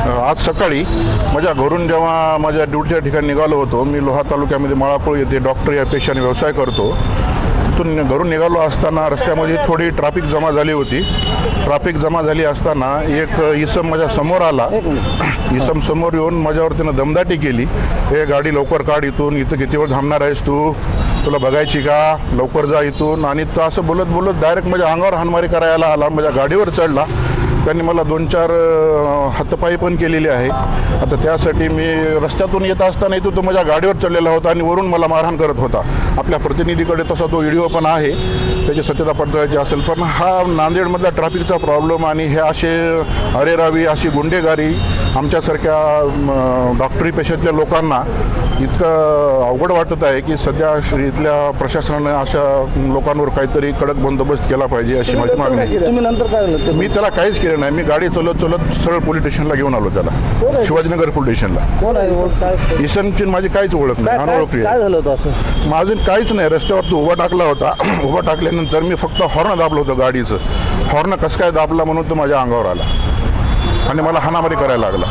आज सकाळी माझ्या घरून जेव्हा माझ्या ड्युटीच्या ठिकाणी निघालो होतो, मी लोहा तालुक्यामध्ये माळापूर येथे डॉक्टर या पेशाने व्यवसाय करतो. तिथून घरून निघालो असताना रस्त्यामध्ये थोडी ट्रॅफिक जमा झाली होती. ट्रॅफिक जमा झाली असताना एक इसम माझ्या समोर आला. इसम समोर येऊन माझ्यावर त्यानं दमदाटी केली. हे गाडी लवकर काढ इथून, इथं किती वेळ थांबणार आहेस तू, तुला बघायची का, लवकर जा इथून. आणि तो असं बोलत बोलत डायरेक्ट माझ्या अंगावर हाणमारी करायला आला. माझ्या गाडीवर चढला. त्यांनी मला 2-4 हातपायी पण केलेली आहे. आता त्यासाठी मी रस्त्यातून येत असताना तो माझ्या गाडीवर चढलेला होता आणि वरून मला मारहाण करत होता. आपल्या प्रतिनिधीकडे तसा तो व्हिडिओ पण आहे, त्याची सत्यता पडताळायची असेल. पण हा नांदेडमधला ट्रॅफिकचा प्रॉब्लेम आणि हे असे अरेरावी अशी गुंडेगारी आमच्यासारख्या डॉक्टरी पेशातल्या लोकांना इतकं अवघड वाटत आहे की सध्या इथल्या प्रशासनाने अशा लोकांवर काहीतरी कडक बंदोबस्त केला पाहिजे अशी माझी मागणी आहे. तुम्ही नंतर काय झालं? मी त्याला काहीच केलं नाही. मी गाडी चलत सरळ पोलीस स्टेशनला घेऊन आलो त्याला, शिवाजीनगर पोलीस स्टेशनला. कोण आहे? काय इसनची माझी काहीच ओळख नाही, अनोळखी काय आहे. झालं होतं असं? माझं काहीच नाही. रस्त्यावर तो उभा टाकला होता. उभा टाकल्यानंतर मी फक्त हॉर्न दाबलं होतं गाडीचं. हॉर्न कसं काय दाबला म्हणून तो माझ्या अंगावर आला आणि मला हाणामारी करायला लागला.